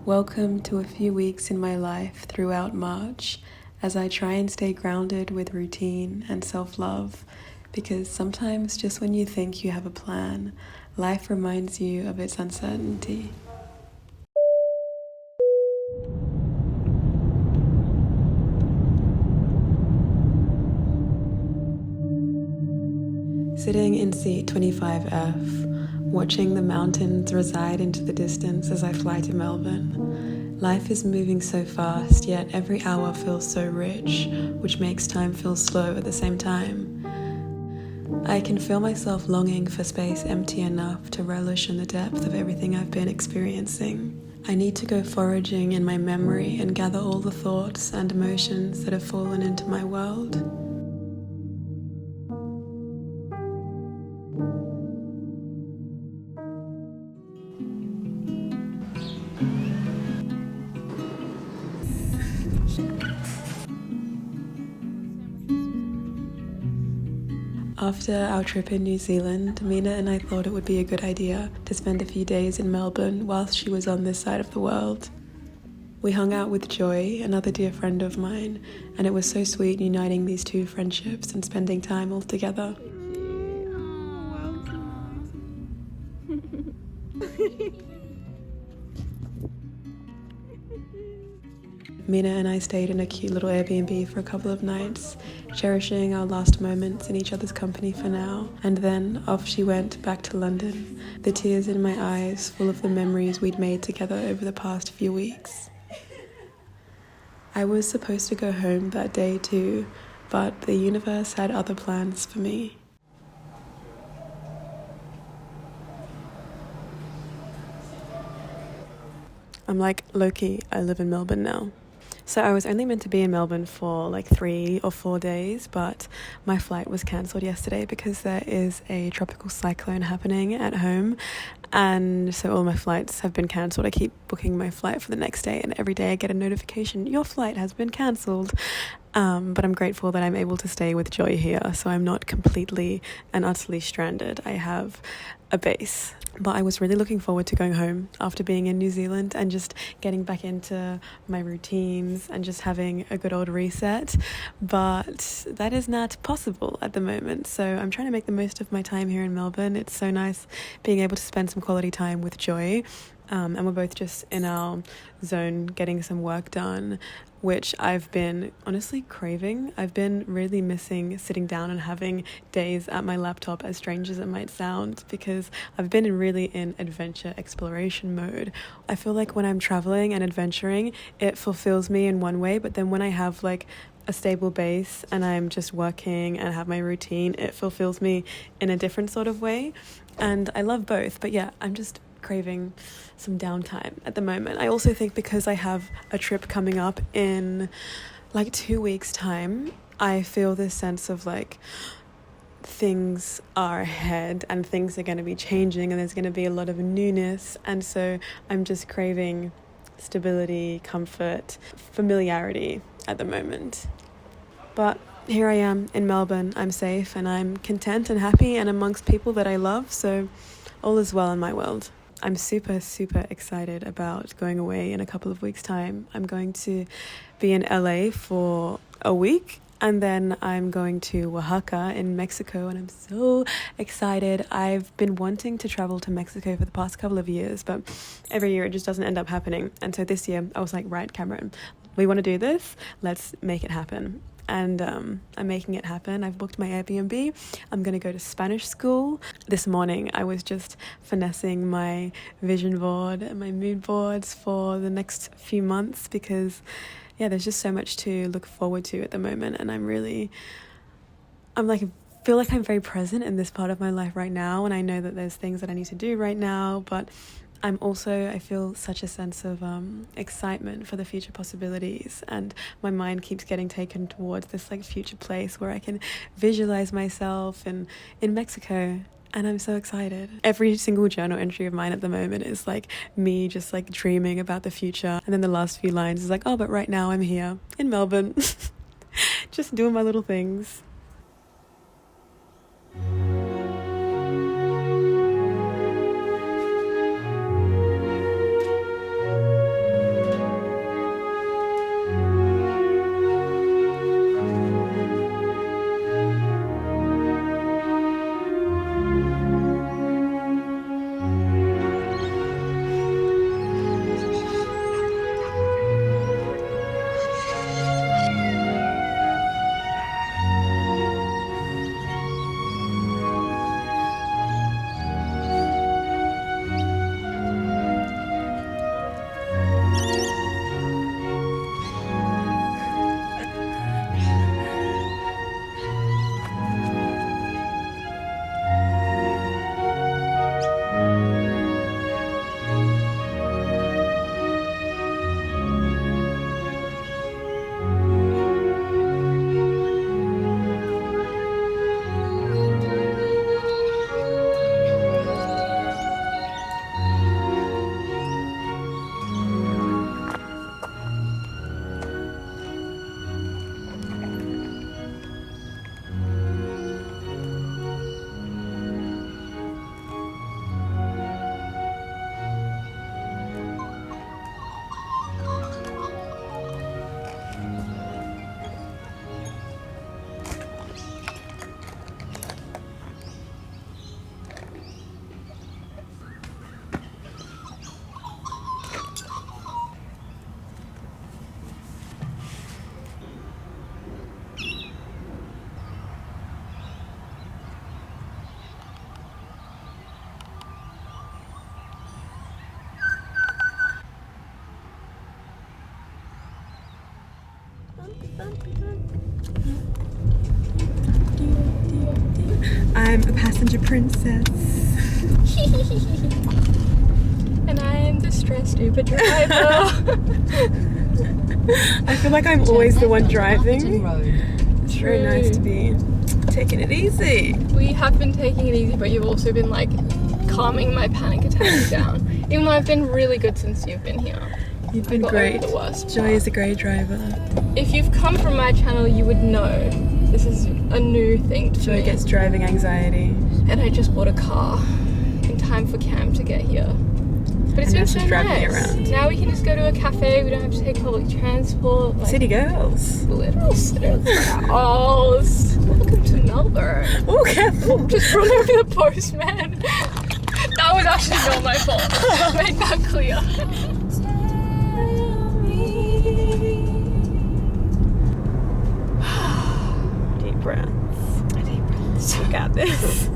Welcome to a few weeks in my life throughout March as I try and stay grounded with routine and self-love, because sometimes just when you think you have a plan, life reminds you of its uncertainty. Sitting in seat 25F, watching the mountains reside into the distance as I fly to Melbourne. Life is moving so fast, yet every hour feels so rich, which makes time feel slow at the same time. I can feel myself longing for space empty enough to relish in the depth of everything I've been experiencing. I need to go foraging in my memory and gather all the thoughts and emotions that have fallen into my world. After our trip in New Zealand, Mina and I thought it would be a good idea to spend a few days in Melbourne whilst she was on this side of the world. We hung out with Joy, another dear friend of mine, and it was so sweet uniting these two friendships and spending time all together. Mina and I stayed in a cute little Airbnb for a couple of nights, cherishing our last moments in each other's company for now, and then off she went back to London, the tears in my eyes full of the memories we'd made together over the past few weeks. I was supposed to go home that day too, but the universe had other plans for me. I'm like, low-key, I live in Melbourne now. So I was only meant to be in Melbourne for like 3 or 4 days, but my flight was cancelled yesterday because there is a tropical cyclone happening at home, and so all my flights have been cancelled. I keep booking my flight for the next day, and every day I get a notification, your flight has been cancelled. But I'm grateful that I'm able to stay with Joy here, so I'm not completely and utterly stranded. I have a base. But I was really looking forward to going home after being in New Zealand and just getting back into my routines and just having a good old reset. But that is not possible at the moment. So I'm trying to make the most of my time here in Melbourne. It's so nice being able to spend some quality time with Joy. And we're both just in our zone getting some work done, which I've been honestly craving. I've been really missing sitting down and having days at my laptop, as strange as it might sound, because I've been really in adventure exploration mode. I feel like when I'm traveling and adventuring, it fulfills me in one way, but then when I have like a stable base and I'm just working and have my routine, it fulfills me in a different sort of way. And I love both, but yeah, I'm just craving some downtime at the moment. I also think because I have a trip coming up in like 2 weeks' time, I feel this sense of like things are ahead and things are going to be changing and there's going to be a lot of newness, and so I'm just craving stability, comfort, familiarity at the moment. But here I am in Melbourne. I'm safe and I'm content and happy and amongst people that I love, so all is well in my world. I'm super, super excited about going away in a couple of weeks' time. I'm going to be in LA for a week, and then I'm going to Oaxaca in Mexico, and I'm so excited. I've been wanting to travel to Mexico for the past couple of years, but every year it just doesn't end up happening. And so this year I was like, right, Cameron, we want to do this. Let's make it happen. And I'm making it happen. I've booked my Airbnb. I'm going to go to Spanish school. This morning I was just finessing my vision board and my mood boards for the next few months, because yeah, there's just so much to look forward to at the moment, and I feel like I'm very present in this part of my life right now, and I know that there's things that I need to do right now, but I feel such a sense of excitement for the future possibilities, and my mind keeps getting taken towards this like future place where I can visualize myself in Mexico, and I'm so excited. Every single journal entry of mine at the moment is like me just like dreaming about the future, and then the last few lines is like, oh, but right now I'm here in Melbourne just doing my little things. I'm a passenger princess. And I am the stressed Uber driver. I feel like I'm always the one driving. It's very nice to be taking it easy. We have been taking it easy, but you've also been like calming my panic attacks down. Even though I've been really good since you've been here. You've been great. Joy is a great driver. If you've come from my channel, you would know this is a new thing to Joy me. gets driving anxiety. And I just bought a car in time for Cam to get here. But it's been so nice. Now we can just go to a cafe. We don't have to take public transport. Like, city girls. Little city girls. Welcome to Melbourne. Oh, careful. Just run over the postman. That was actually not my fault. Make that clear. Deep breaths. Deep breaths. You got this.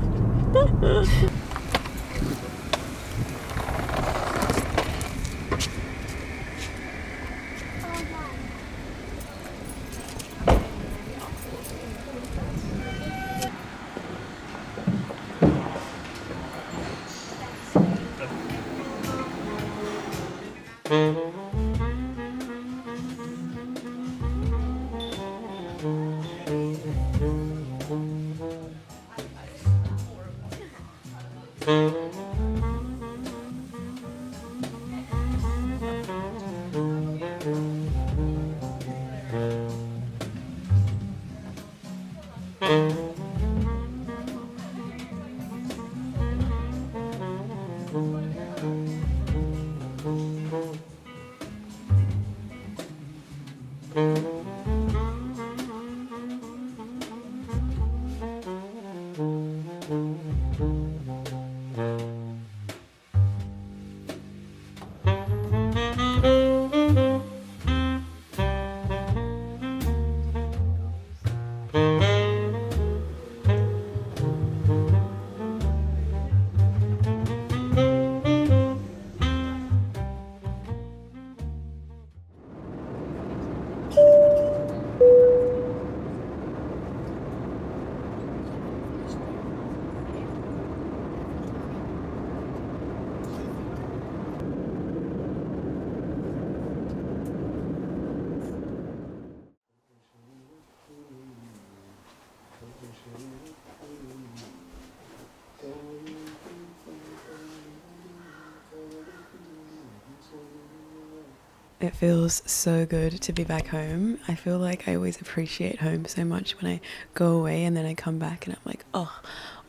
It feels so good to be back home. I feel like I always appreciate home so much when I go away and then I come back and I'm like, oh,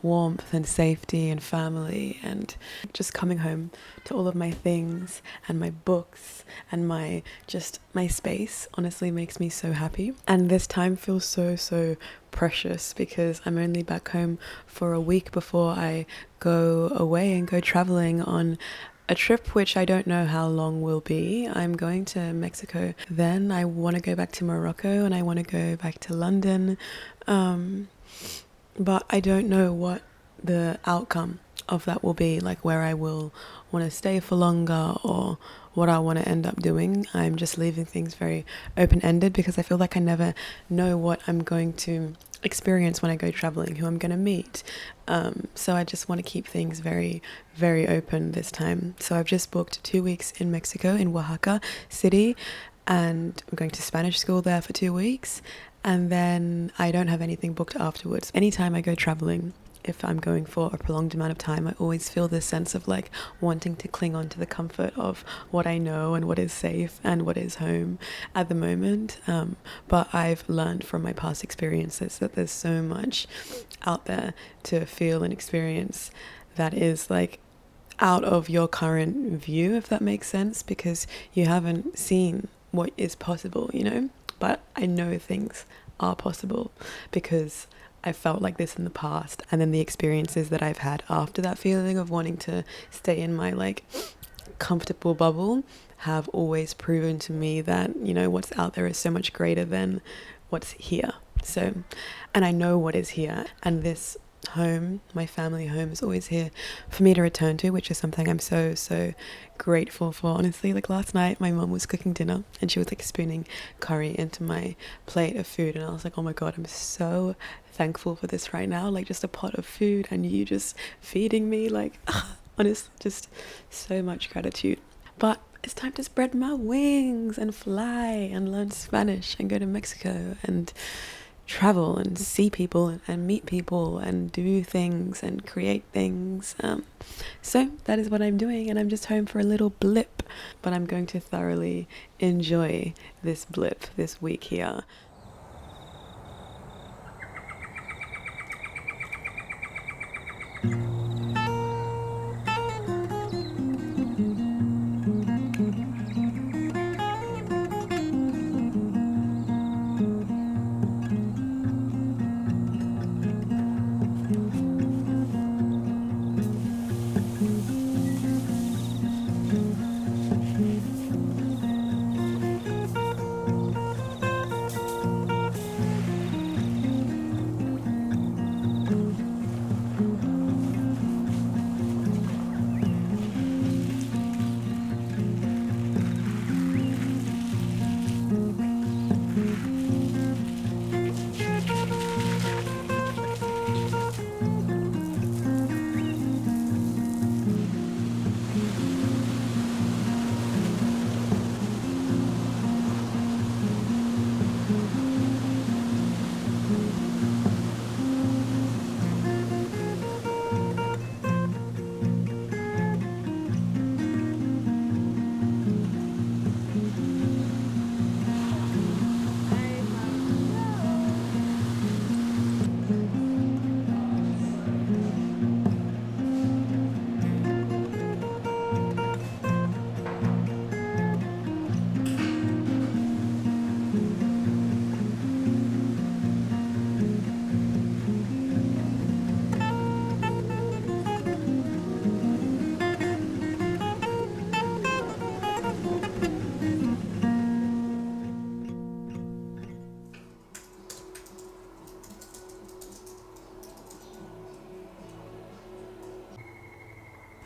warmth and safety and family, and just coming home to all of my things and my books and my space honestly makes me so happy. And this time feels so precious because I'm only back home for a week before I go away and go traveling on a trip which I don't know how long will be. I'm going to Mexico. Then I want to go back to Morocco and I want to go back to London. But I don't know what the outcome of that will be, like where I will want to stay for longer or what I want to end up doing. I'm just leaving things very open-ended because I feel like I never know what I'm going to experience when I go traveling, who I'm going to meet. So I just want to keep things very open this time. So I've just booked 2 weeks in Mexico, in Oaxaca City, and I'm going to Spanish school there for 2 weeks. And then I don't have anything booked afterwards. Anytime I go traveling, if I'm going for a prolonged amount of time, I always feel this sense of like wanting to cling on to the comfort of what I know and what is safe and what is home at the moment. But I've learned from my past experiences that there's so much out there to feel and experience that is like out of your current view, if that makes sense, because you haven't seen what is possible, you know? But I know things are possible because I felt like this in the past, and then the experiences that I've had after that feeling of wanting to stay in my like comfortable bubble have always proven to me that, you know, what's out there is so much greater than what's here. So, and I know what is here, and this home, my family home, is always here for me to return to, which is something I'm so grateful for. Honestly, like last night my mum was cooking dinner and she was like spooning curry into my plate of food, and I was like, oh my god, I'm so thankful for this right now, like just a pot of food and you just feeding me, like honestly, just so much gratitude. But it's time to spread my wings and fly and learn Spanish and go to Mexico and travel and see people and meet people and do things and create things. So that is what I'm doing, and I'm just home for a little blip, but I'm going to thoroughly enjoy this blip this week here.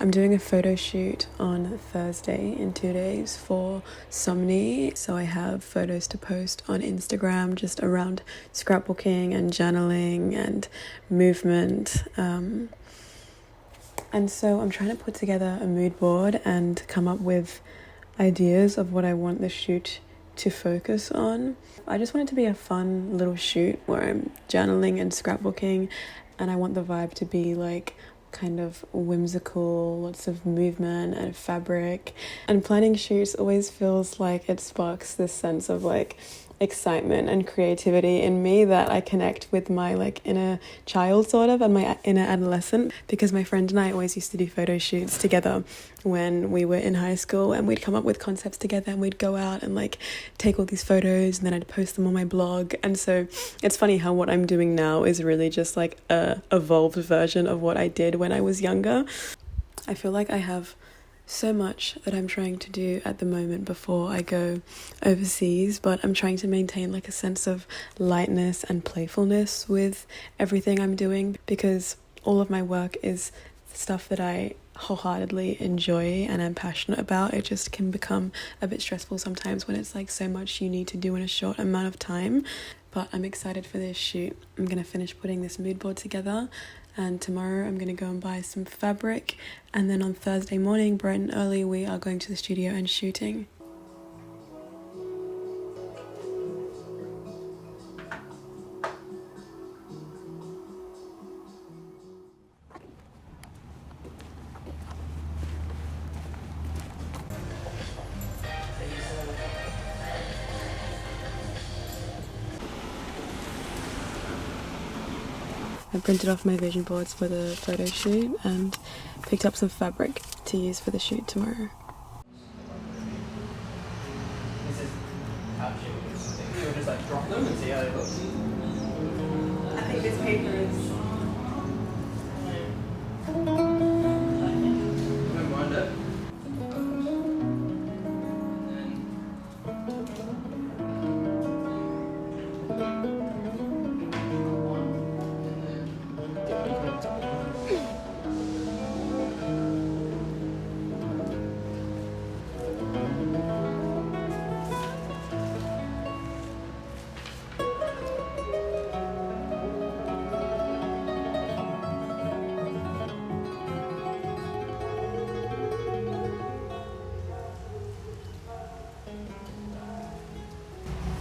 I'm doing a photo shoot on Thursday in 2 days for Somni, so I have photos to post on Instagram just around scrapbooking and journaling and movement. And so I'm trying to put together a mood board and come up with ideas of what I want the shoot to focus on. I just want it to be a fun little shoot where I'm journaling and scrapbooking, and I want the vibe to be like kind of whimsical, lots of movement and fabric. And planning shoots always feels like it sparks this sense of like excitement and creativity in me that I connect with my like inner child sort of and my inner adolescent, because my friend and I always used to do photo shoots together when we were in high school, and we'd come up with concepts together and we'd go out and like take all these photos and then I'd post them on my blog. And so it's funny how what I'm doing now is really just like a evolved version of what I did when I was younger. I feel like I have so much that I'm trying to do at the moment before I go overseas, but I'm trying to maintain like a sense of lightness and playfulness with everything I'm doing, because all of my work is stuff that I wholeheartedly enjoy and I'm passionate about. It just can become a bit stressful sometimes when it's like so much you need to do in a short amount of time. But I'm excited for this shoot. I'm gonna finish putting this mood board together, and tomorrow I'm going to go and buy some fabric, and then on Thursday morning, bright and early, we are going to the studio and shooting. I printed off my vision boards for the photo shoot and picked up some fabric to use for the shoot tomorrow. This is how you would just like drop them and see how they look. I think this paper is... Don't mind it.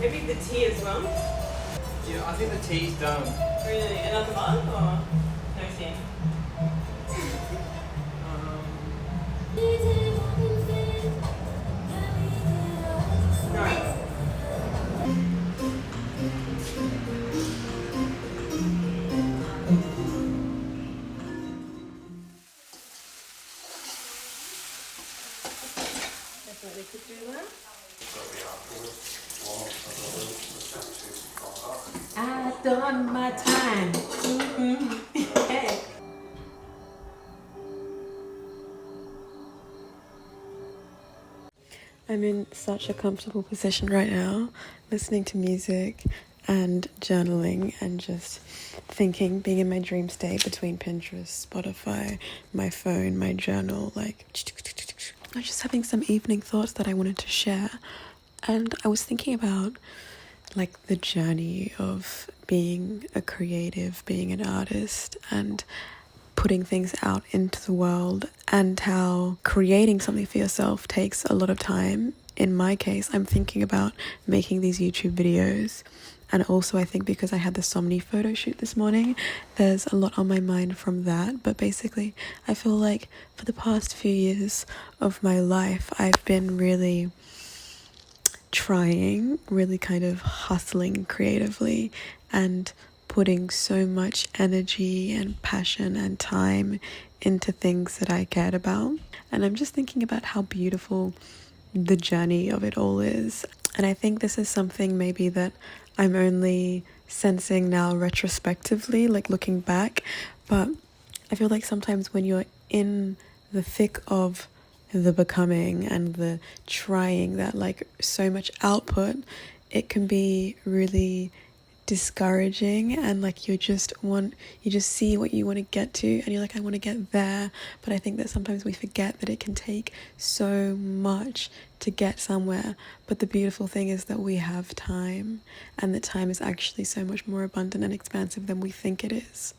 Maybe the tea as well? Yeah, I think the tea's done. Really? Another month or no tea? Right. Definitely could do that. I've done my time. Hey. I'm in such a comfortable position right now, listening to music and journaling and just thinking, being in my dream state between Pinterest, Spotify, my phone, my journal, like I was just having some evening thoughts that I wanted to share. And I was thinking about like the journey of being a creative, being an artist, and putting things out into the world, and how creating something for yourself takes a lot of time. In my case, I'm thinking about making these YouTube videos. And also I think because I had the Somni photo shoot this morning, there's a lot on my mind from that. But basically, I feel like for the past few years of my life, I've been really trying, really kind of hustling creatively and putting so much energy and passion and time into things that I cared about. And I'm just thinking about how beautiful the journey of it all is. And I think this is something maybe that I'm only sensing now retrospectively, like looking back. But I feel like sometimes when you're in the thick of the becoming and the trying, that like so much output, it can be really discouraging, and like you just see what you want to get to and you're like, I want to get there. But I think that sometimes we forget that it can take so much to get somewhere. But the beautiful thing is that we have time, and that time is actually so much more abundant and expansive than we think it is.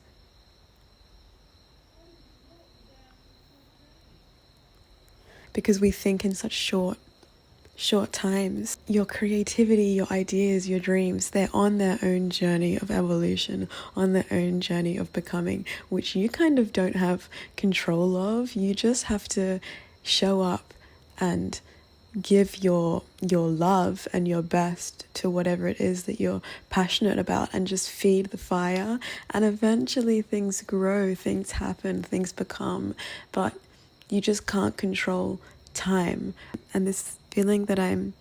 Because we think in such short times. Your creativity, your ideas, your dreams, they're on their own journey of evolution, on their own journey of becoming, which you kind of don't have control of. You just have to show up and give your love and your best to whatever it is that you're passionate about, and just feed the fire. And eventually things grow, things happen, things become, but you just can't control time. And this feeling that I'm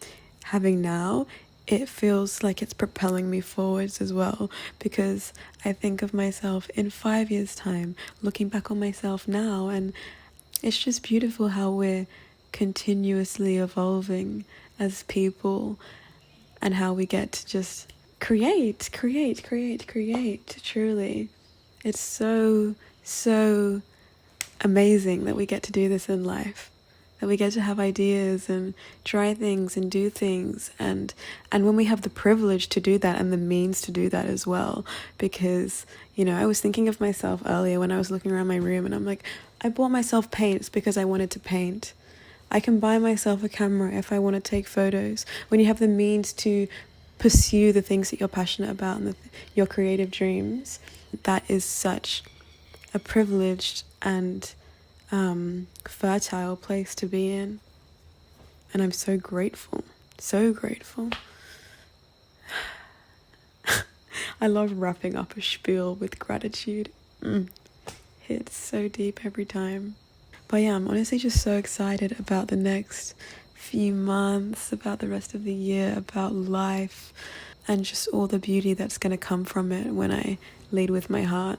having now, it feels like it's propelling me forwards as well, because I think of myself in 5 years' time, looking back on myself now, and it's just beautiful how we're continuously evolving as people, and how we get to just create. Truly, it's so amazing that we get to do this in life, that we get to have ideas and try things and do things, and when we have the privilege to do that and the means to do that as well. Because, you know, I was thinking of myself earlier when I was looking around my room, and I'm like, I bought myself paints because I wanted to paint. I can buy myself a camera if I want to take photos. When you have the means to pursue the things that you're passionate about and your creative dreams, that is such a privileged and fertile place to be in. And I'm so grateful. I love wrapping up a spiel with gratitude. Hits so deep every time. But yeah, I'm honestly just so excited about the next few months, about the rest of the year, about life, and just all the beauty that's going to come from it when I lead with my heart.